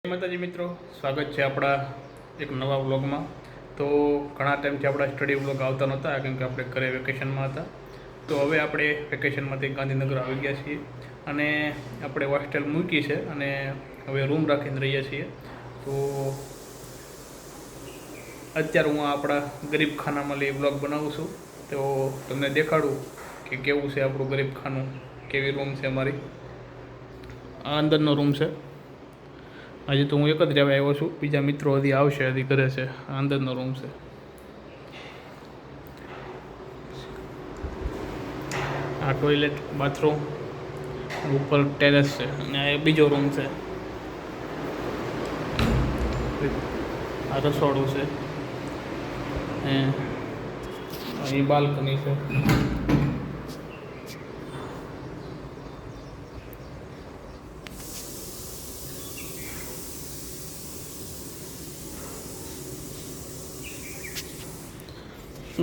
માતાજી મિત્રો, સ્વાગત છે આપણા એક નવા વ્લોગમાં। તો ઘણા ટાઈમથી આપણા સ્ટડી વ્લોગ આવતા નહોતા કેમ કે આપણે ઘરે વેકેશનમાં હતા। તો હવે આપણે વેકેશનમાંથી ગાંધીનગર આવી ગયા છીએ અને આપણે હોસ્ટેલ મૂકી છે અને હવે રૂમ રાખીને રહીએ છીએ। તો અત્યારે હું આપણા ગરીબ ખાનામાં લઈ વ્લોગ બનાવું છું। તો તમને દેખાડું કે કેવું છે આપણું ગરીબ ખાનું, કેવી રૂમ છે અમારી। આ અંદરનો રૂમ છે। આજે તો હું એક જ રહેવા આવ્યો છું, બીજા મિત્રો હજી આવશે, હજી ઘરે છે। આ અંદરનો રૂમ છે। આ ટોયલેટ, બાથરૂમ, ઉપર ટેરેસ છે અને આ બીજો રૂમ છે। આ રસોડું છે, અહીં બાલ્કની છે।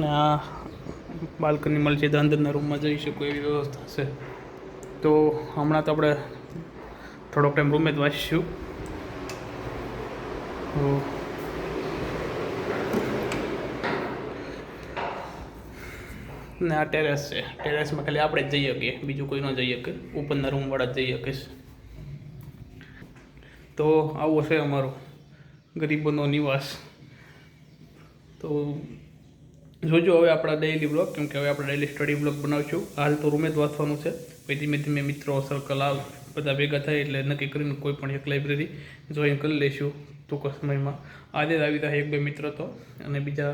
ને આ બાલ્કની મળશે તો અંદરના રૂમમાં જઈ શકો એવી વ્યવસ્થા છે। તો હમણાં તો આપણે થોડોક ટાઈમ રૂમે જ વાંચીશું। ને આ ટેરેસ છે, ટેરેસમાં ખાલી આપણે જ જઈ શકીએ, બીજું કોઈ ન જઈ શકે, ઉપરના રૂમવાળા જ જઈ શકે। તો આવો છે અમારો ગરીબોનો નિવાસ। તો જોજો હવે આપણા ડેઇલી બ્લોગ, કેમ કે હવે આપણે ડેઇલી સ્ટડી બ્લોગ બનાવીશું। હાલ તો રૂમે જ વાંચવાનું છે, પછી ધીમે ધીમે મિત્રો સર્કલ આવ બધા ભેગા થાય એટલે નક્કી કરીને કોઈ પણ એક લાઇબ્રેરી જોઈન કરી લઈશું ટૂંક સમયમાં। આજે જ આવી જાય એક બે મિત્ર તો, અને બીજા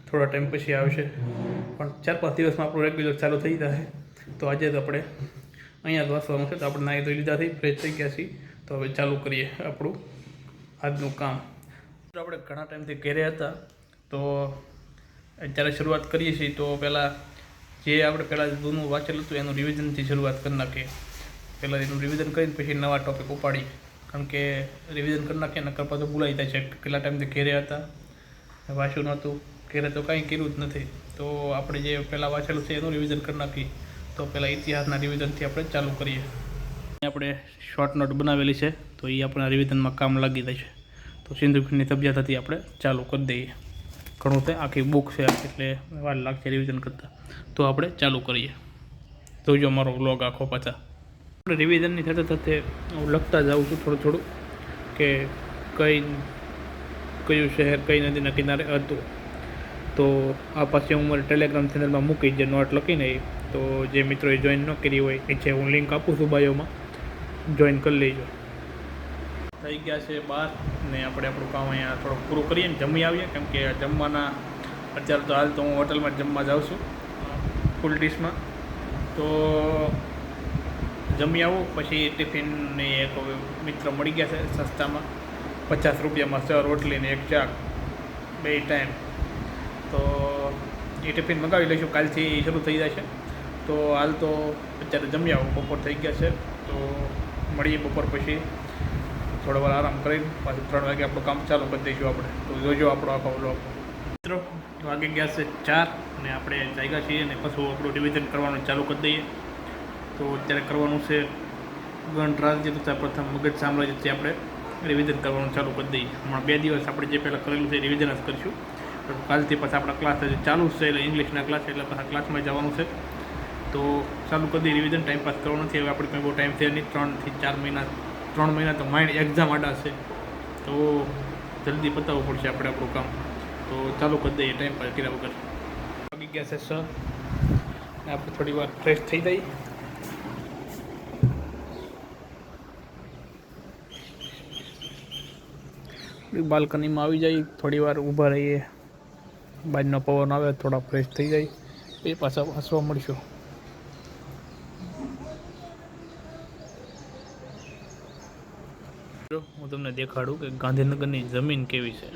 થોડા ટાઈમ પછી આવશે, પણ 4-5 દિવસમાં આપણું રેગ્યુલર ચાલુ થઈ જશે। તો આજે જ આપણે અહીંયા જ વાંચવાનું છે। તો આપણે નાહી ધોઈ લીધા થઈ, ફ્રેશ થઈ ગયા છીએ, તો હવે ચાલુ કરીએ આપણું આજનું કામ। આપણે ઘણા ટાઈમથી ઘરે હતા, તો અત્યારે શરૂઆત કરીએ છીએ। તો પહેલાં જે આપણે પહેલાં જૂનું વાંચેલું હતું એનું રિવિઝનથી શરૂઆત કરી નાખીએ। પહેલાં એનું રિવિઝન કરીને પછી નવા ટોપિક ઉપાડીએ, કારણ કે રિવિઝન કરી નાખીએ નકર પાછું ભૂલાઈ જાય છે। કેટલા ટાઈમથી ઘેરે હતા, વાંચ્યું નહોતું, ઘેરે તો કાંઈ કર્યું જ નથી। તો આપણે જે પહેલાં વાંચેલું છે એનું રિવિઝન કરી નાખીએ। તો પહેલાં ઇતિહાસના રિવિઝનથી આપણે ચાલુ કરીએ। આપણે શોર્ટ નોટ બનાવેલી છે, તો એ આપણા રિવિઝનમાં કામ લાગી જાય છે। તો સિંધુ ખીણની સભ્યતાથી આપણે ચાલુ કરી દઈએ। ઘણું છે, આખી બુક છે એટલે વાર લાગશે રિવિઝન કરતાં। તો આપણે ચાલુ કરીએ, જોજો મારો વ્લોગ આખો પાછા। આપણે રિવિઝનની સાથે સાથે હું લખતા જાઉં છું થોડું થોડું, કે કયું શહેર કઈ નદીના કિનારે હતું। તો આ પાછી હું મારી ટેલિગ્રામ ચેનલમાં મૂકીશ જે નોટ લખીને એ। તો જે મિત્રોએ જોઈન ન કરી હોય નીચે હું લિંક આપું છું બાયોમાં, જોઈન કરી લેજો। થઈ ગયા છે 12 ને આપણે આપણું કામ અહીંયા થોડુંક પૂરું કરીએ ને જમી આવીએ, કેમ કે જમવાના અત્યારે તો હાલ તો હું હોટલમાં જ જમવા જાઉં છું ફૂલ ડીશમાં। તો જમી આવું પછી ટિફિનની એક મિત્ર મળી ગયા છે સસ્તામાં, 50 રૂપિયામાં 6 રોટલી ને 1 શાક, 2 ટાઈમ। તો એ ટિફિન મંગાવી લઈશું, કાલથી શરૂ થઈ જાય છે। તો હાલ તો અત્યારે જમી આવું, બપોર થઈ ગયા છે। તો મળીએ બપોર પછી, થોડો વાર આરામ કરીને પાછું 3 વાગે આપણું કામ ચાલુ કરી દઈશું આપણે। તો જોજો આપણો આખો વ્લોગ। મિત્રો વાગી ગયા છે 4 અને આપણે જાગ્યા છીએ અને પાછું આપણું રિવિઝન કરવાનું ચાલુ કરી દઈએ। તો અત્યારે કરવાનું છે ગણરાજ્ય તથા પ્રથમ મગધ સામ્રાજ્યથી આપણે રિવિઝન કરવાનું ચાલુ કરી દઈએ। હમણાં 2 દિવસ આપણે જે પહેલાં કરેલું છે રિવિઝન જ કરીશું। તો કાલથી પાછા આપણા ક્લાસ હજી ચાલુ છે, એટલે ઇંગ્લિશના ક્લાસ, એટલે પાછા ક્લાસમાં જવાનું છે। તો ચાલુ કરી દઈએ રિવિઝન, ટાઈમ પાસ કરવાનો નથી હવે, આપણે કંઈ બહુ ટાઈમ છે નહીં, 3 થી 4 મહિના, 3 મહિના તો માઇન્ડ એક્ઝામ આડા છે। તો જલ્દી પતાવવું પડશે આપણે આપણું કામ। તો ચાલુ કરી દઈએ ટાઈમ પાસ કર્યા વગર। વાગી ગયા છે 6 ને આપણે થોડી વાર ફ્રેશ થઈ જઈએ। બાલ્કનીમાં આવી જઈએ, થોડી વાર ઊભા રહીએ, બહારનો પવન આવે, થોડા ફ્રેશ થઈ જાય, એ પાછા વાંચવા મળશું। હું તમને દેખાડું કે ગાંધીનગરની જમીન કેવી છે।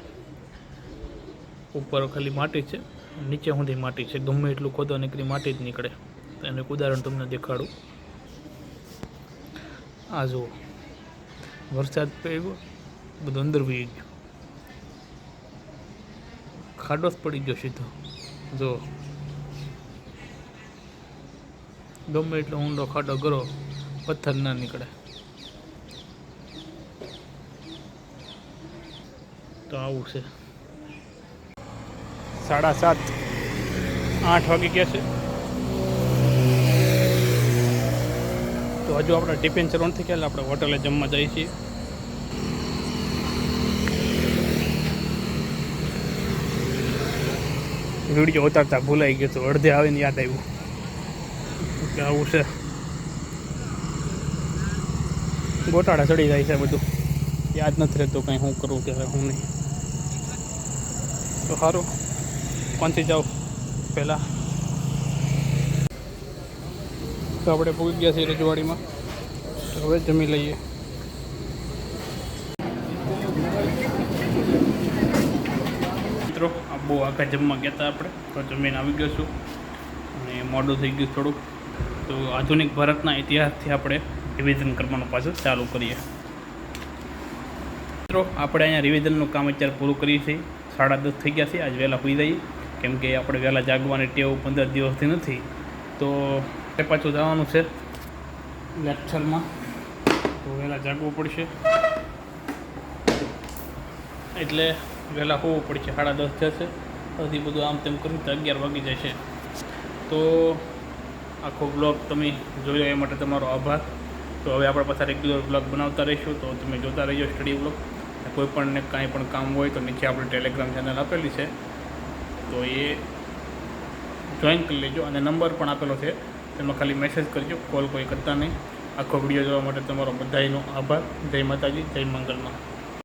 ઉપર ખાલી માટી છે, નીચે સુધી માટી છે, ગમે એટલું ખોદો નીકળી માટી જ નીકળે। તો એનું એક ઉદાહરણ તમને દેખાડું। આ જુઓ, વરસાદ પડ્યો, બધું અંદર વહી ગયું, ખાડો જ પડી ગયો સીધો। જો ગમે એટલો ઊંડો ખાડો કરો, પથ્થર ના નીકળે। તો આવું છે 7:30 8 વાગી ગયા છે. તો હજુ આપણે ટિફિન ચરવાનું થઈ ગયા, આપણે હોટલે જમવા જઈએ છીએ. વિડીયો ઉતારતા ભૂલાઈ ગયો તો અડધે આવીને યાદ આવ્યું કે આવું છે. ગોટાળા ચડી જાય છે, બધું યાદ નથી રહેતું કંઈ શું કરવું કે હું નહીં. તો સારું પહોંચી જાઓ પહેલાં. તો આપણે પહોંચી ગયા છીએ રજવાડીમાં. તો હવે જમી લઈએ. મિત્રો આ બહુ આખા જમવા ગયા હતા આપણે, તો જમીને આવી ગયો છું અને મોડું થઈ ગયું થોડુંક. તો આધુનિક ભારતના ઇતિહાસથી આપણે રિવિઝન કરવાનું પાછું ચાલુ કરીએ. મિત્રો આપણે અહીંયા રિવિઝનનું કામ અત્યારે પૂરું કરીએ છીએ. 10:30 થઈ ગયા છે. આજ વહેલા સુઈ જઈએ કેમ કે આપણે વહેલા જાગવાની ટેવ 15 દિવસથી નથી. તો પાછું જવાનું છે લેક્ચરમાં, તો વહેલા જાગવું પડશે એટલે વહેલા હોવું પડશે. 10:30 થશે, પછી બધું આમ તેમ કર્યું તો 11 વાગી જશે. તો આખો બ્લોગ તમે જોયો એ માટે તમારો આભાર. તો હવે આપણે પાછા રેગ્યુલર બ્લોગ બનાવતા રહીશું, તો તમે જોતા રહીજો સ્ટડી બ્લોગ. કોઈ પણને કાંઈ પણ કામ હોય તો નીચે આપણે ટેલિગ્રામ ચેનલ આપેલી છે, તો એ જોઈન કરી લેજો. અને નંબર પણ આપેલો છે, તેમાં ખાલી મેસેજ કરજો, કોલ કોઈ કરતા નહીં. આખો વિડીયો જોવા માટે તમારો બધાનો આભાર. જય માતાજી, જય મંગલમાં.